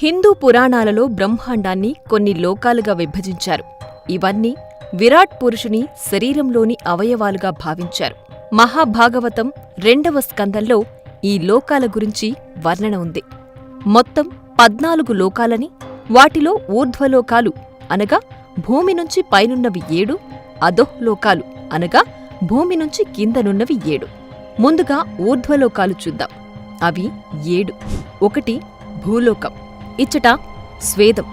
హిందూ పురాణాలలో బ్రహ్మాండాన్ని కొన్ని లోకాలుగా విభజించారు. ఇవన్నీ విరాట్ పురుషుని శరీరంలోని అవయవాలుగా భావించారు. మహాభాగవతం 2వ స్కందంలో ఈ లోకాల గురించి వర్ణన ఉంది. మొత్తం 14 లోకాలని, వాటిలో ఊర్ధ్వలోకాలు అనగా భూమి నుంచి పైనున్నవి 7, అధోలోకాలు అనగా భూమి నుంచి కిందనున్నవి 7. ముందుగా ఊర్ధ్వలోకాలు చూద్దాం. అవి 7. 1 భూలోకం. ఇచ్చట స్వేదం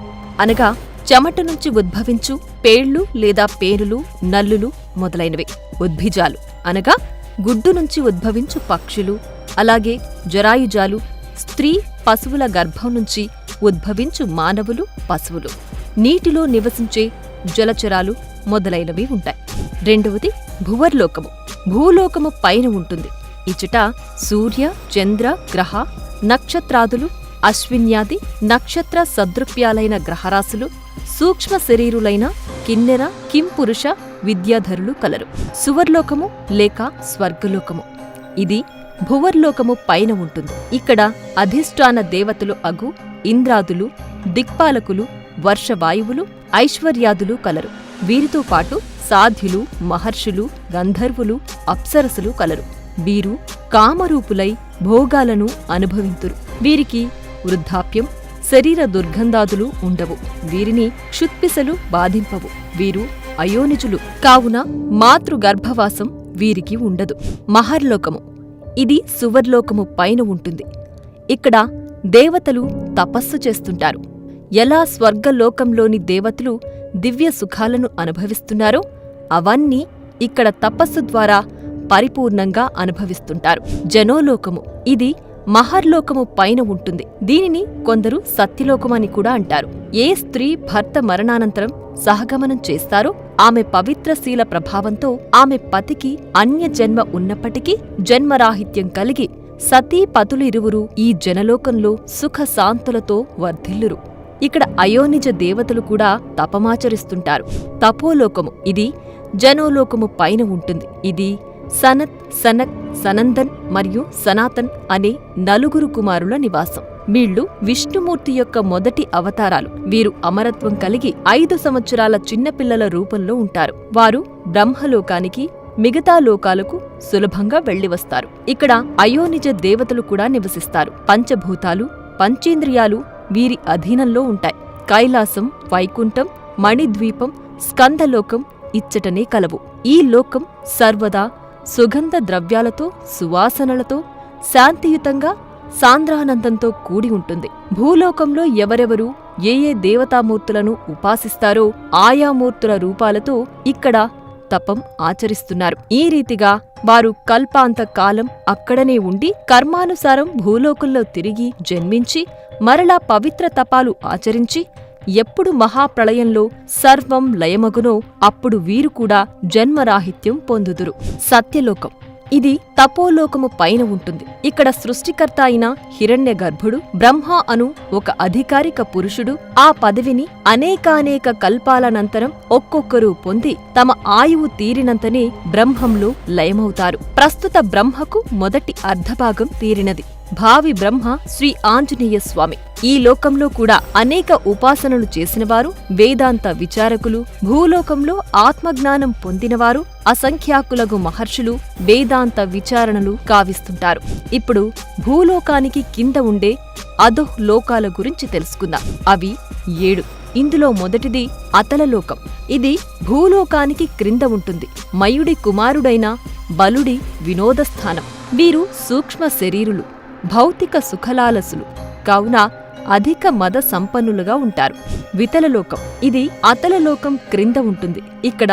అనగా చెమట నుంచి ఉద్భవించు పేళ్లు లేదా పేరులు, నల్లులు మొదలైనవి. ఉద్భిజాలు అనగా గుడ్డు నుంచి ఉద్భవించు పక్షులు, అలాగే జరాయుజాలు స్త్రీ పశువుల గర్భం నుంచి ఉద్భవించు మానవులు, పశువులు. నీటిలో నివసించే జలచరాలు మొదలైనవి ఉంటాయి. 2వది భువర్లోకము. భూలోకము పైన ఉంటుంది. ఇచ్చట సూర్య, చంద్ర, గ్రహ, నక్షత్రాదులు, అశ్విన్యాది నక్షత్ర సదృప్యాలైన గ్రహరాశులు, సూక్ష్మ శరీరులైన కిన్నెర, కింపురుష, విద్యాధరులు కలరు. సువర్లోకము లేక స్వర్గలోకము. ఇది భువర్లోకము పైన ఉంటుంది. ఇక్కడ అధిష్టాన దేవతలు అగు ఇంద్రాదులు, దిక్పాలకులు, వర్షవాయువులు, ఐశ్వర్యాదులు కలరు. వీరితో పాటు సాధ్యులు, మహర్షులు, గంధర్వులు, అప్సరసులు కలరు. వీరు కామరూపులై భోగాలను అనుభవింతురు. వీరికి వృద్ధాప్యం, శరీర దుర్గంధాదులు ఉండవు. వీరిని క్షుత్పిసలు బాధింపవు. వీరు అయోనిజులు కావున మాతృగర్భవాసం వీరికి ఉండదు. మహర్లోకము. ఇది సువర్లోకము పైన ఉంటుంది. ఇక్కడ దేవతలు తపస్సు చేస్తుంటారు. ఎలా స్వర్గలోకంలోని దేవతలు దివ్య సుఖాలను అనుభవిస్తున్నారో అవన్నీ ఇక్కడ తపస్సు ద్వారా పరిపూర్ణంగా అనుభవిస్తుంటారు. జనోలోకము. ఇది మహర్లోకము పైన ఉంటుంది. దీనిని కొందరు సత్యలోకమని కూడా అంటారు. ఏ స్త్రీ భర్త మరణానంతరం సహగమనం చేస్తారో ఆమె పవిత్రశీల ప్రభావంతో ఆమె పతికి అన్యజన్మ ఉన్నప్పటికీ జన్మరాహిత్యం కలిగి సతీ పతులిరువురు ఈ జనలోకంలో సుఖశాంతులతో వర్ధిల్లురు. ఇక్కడ అయోనిజ దేవతలు కూడా తపమాచరిస్తుంటారు. తపోలోకము. ఇది జనోలోకము పైన ఉంటుంది. ఇది సనత్, సనక్, సనందన్ మరియు సనాతన్ అనే 4 కుమారుల నివాసం. వీళ్లు విష్ణుమూర్తి యొక్క మొదటి అవతారాలు. వీరు అమరత్వం కలిగి 5 సంవత్సరాల చిన్నపిల్లల రూపంలో ఉంటారు. వారు బ్రహ్మలోకానికి, మిగతా లోకాలకు సులభంగా వెళ్లివస్తారు. ఇక్కడ అయోనిజ దేవతలు కూడా నివసిస్తారు. పంచభూతాలు, పంచేంద్రియాలు వీరి అధీనంలో ఉంటాయి. కైలాసం, వైకుంఠం, మణిద్వీపం, స్కందలోకం ఇచ్చటనే కలవు. ఈ లోకం సర్వదా సుగంధ ద్రవ్యాలతో, సువాసనలతో, శాంతియుతంగా, సాంద్రానందంతో కూడి ఉంటుంది. భూలోకంలో ఎవరెవరు ఏ ఏ దేవతామూర్తులను ఉపాసిస్తారో ఆయా మూర్తుల రూపాలతో ఇక్కడ తపం ఆచరిస్తున్నారు. ఈ రీతిగా వారు కల్పాంత కాలం అక్కడనే ఉండి కర్మానుసారం భూలోకంలో తిరిగి జన్మించి మరలా పవిత్ర తపాలు ఆచరించి ఎప్పుడు మహాప్రళయంలో సర్వం లయమగునో అప్పుడు వీరు కూడా జన్మరాహిత్యం పొందుదురు. సత్యలోకం. ఇది తపోలోకము పైన ఉంటుంది. ఇక్కడ సృష్టికర్త అయిన హిరణ్య గర్భుడు బ్రహ్మ అను ఒక అధికారిక పురుషుడు ఆ పదవిని అనేకానేక కల్పాలనంతరం ఒక్కొక్కరు పొంది తమ ఆయువు తీరినంతనే బ్రహ్మంలో లయమవుతారు. ప్రస్తుత బ్రహ్మకు మొదటి అర్ధభాగం తీరినది. భావి బ్రహ్మ శ్రీ ఆంజనేయ స్వామి. ఈ లోకంలో కూడా అనేక ఉపాసనలు చేసినవారు, వేదాంత విచారకులు, భూలోకంలో ఆత్మజ్ఞానం పొందినవారు, అసంఖ్యాకులగు మహర్షులు వేదాంత విచారణలు కావిస్తుంటారు. ఇప్పుడు భూలోకానికి కింద ఉండే అధోః లోకాల గురించి తెలుసుకుందాం. అవి 7. ఇందులో మొదటిది అతలలోకం. ఇది భూలోకానికి క్రింద ఉంటుంది. మయుడి కుమారుడైన బలుడి వినోదస్థానం. వీరు సూక్ష్మ శరీరులు, భౌతిక సుఖలాలసులు కావున అధిక మద సంపన్నులుగా ఉంటారు. వితలలోకం. ఇది అతలలోకం క్రింద ఉంటుంది. ఇక్కడ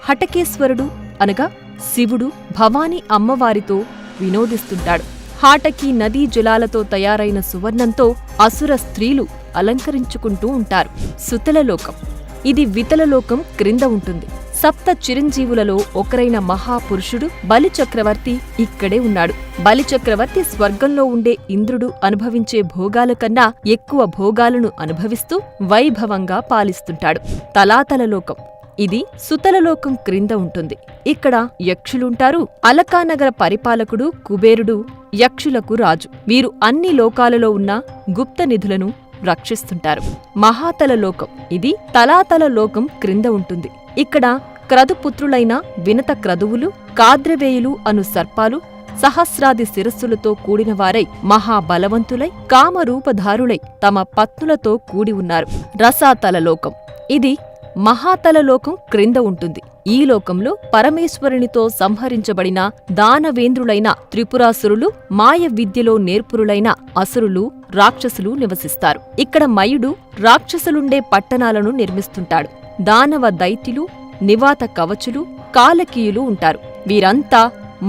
హటకేశ్వరుడు అనగా శివుడు భవానీ అమ్మవారితో వినోదిస్తుంటాడు. హాటకి నదీ జలాలతో తయారైన సువర్ణంతో అసుర స్త్రీలు అలంకరించుకుంటూ ఉంటారు. సుతలలోకం. ఇది వితలలోకం క్రింద ఉంటుంది. సప్త చిరంజీవులలో ఒకరైన మహాపురుషుడు బలిచక్రవర్తి ఇక్కడే ఉన్నాడు. బలిచక్రవర్తి స్వర్గంలో ఉండే ఇంద్రుడు అనుభవించే భోగాల కన్నా ఎక్కువ భోగాలను అనుభవిస్తూ వైభవంగా పాలిస్తుంటాడు. తలాతలలోకం. ఇది సుతలలోకం క్రింద ఉంటుంది. ఇక్కడ యక్షులుంటారు. అలకానగర పరిపాలకుడు కుబేరుడు యక్షులకు రాజు. వీరు అన్ని లోకాలలో ఉన్న గుప్త నిధులను రక్షిస్తుంటారు. మహాతల లోకం ఇది తలాతల లోకం క్రింద ఉంటుంది. ఇక్కడ క్రతుపుత్రులైన వినత క్రతువులు, కాద్రవేయులు అను సర్పాలు సహస్రాది శిరస్సులతో కూడినవారై మహాబలవంతులై కామరూపధారులై తమ పత్నులతో కూడి ఉన్నారు. రసాతల లోకం ఇది మహాతలలోకం క్రింద ఉంటుంది. ఈ లోకంలో పరమేశ్వరునితో సంహరించబడిన దానవేంద్రులైన త్రిపురాసురులు, మాయ విద్యలో నేర్పురులైన అసురులు, రాక్షసులు నివసిస్తారు. ఇక్కడ మయుడు రాక్షసులుండే పట్టణాలను నిర్మిస్తుంటాడు. దానవ దైత్యులు, నివాత కవచులు, కాలకీయులు ఉంటారు. వీరంతా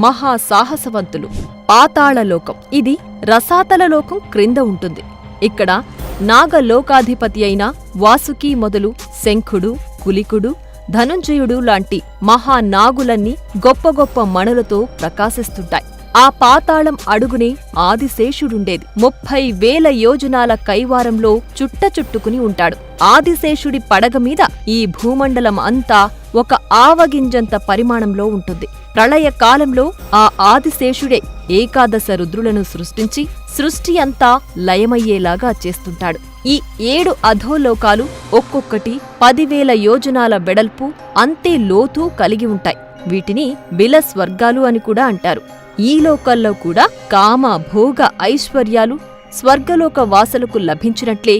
మహాసాహసవంతులు. పాతాళలోకం ఇది రసాతలలోకం క్రింద ఉంటుంది. ఇక్కడ నాగలోకాధిపతి అయిన వాసుకి మొదలు శంఖుడు, కులికుడు, ధనుంజయుడు లాంటి మహానాగులన్నీ గొప్ప గొప్ప మణులతో ప్రకాశిస్తుంటాయి. ఆ పాతాళం అడుగునే ఆదిశేషుడుండేది. 30,000 యోజనాల కైవారంలో చుట్టుకుని ఉంటాడు. ఆదిశేషుడి పడగమీద ఈ భూమండలం అంతా ఒక ఆవగింజంత పరిమాణంలో ఉంటుంది. ప్రళయకాలంలో ఆ ఆదిశేషుడే ఏకాదశ రుద్రులను సృష్టించి సృష్టి అంతా లయమయ్యేలాగా చేస్తుంటాడు. ఈ 7 అధోలోకాలు ఒక్కొక్కటి 10,000 యోజనాల వెడల్పు, అంతే లోతు కలిగి ఉంటాయి. వీటిని బిలస్వర్గాలు అని కూడా అంటారు. ఈ లోకాల్లో కూడా కామ, భోగ, ఐశ్వర్యాలు స్వర్గలోక వాసులకు లభించినట్లే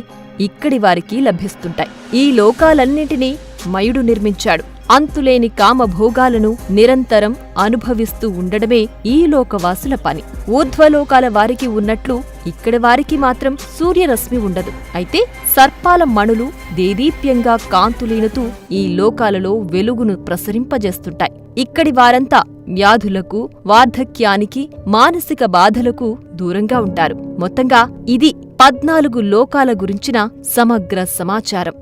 ఇక్కడి వారికి లభిస్తుంటాయి. ఈ లోకాలన్నింటినీ మయుడు నిర్మించాడు. అంతులేని కామభోగాలను నిరంతరం అనుభవిస్తూ ఉండడమే ఈ లోకవాసుల పని. ఊర్ధ్వలోకాల వారికి ఉన్నట్లు ఇక్కడి వారికి మాత్రం సూర్యరశ్మి ఉండదు. అయితే సర్పాల మణులు దేదీప్యంగా కాంతులీనుతూ ఈ లోకాలలో వెలుగును ప్రసరింపజేస్తుంటాయి. ఇక్కడి వారంతా వ్యాధులకు, వార్ధక్యానికి, మానసిక బాధలకు దూరంగా ఉంటారు. మొత్తంగా ఇది 14 లోకాల గురించిన సమగ్ర సమాచారం.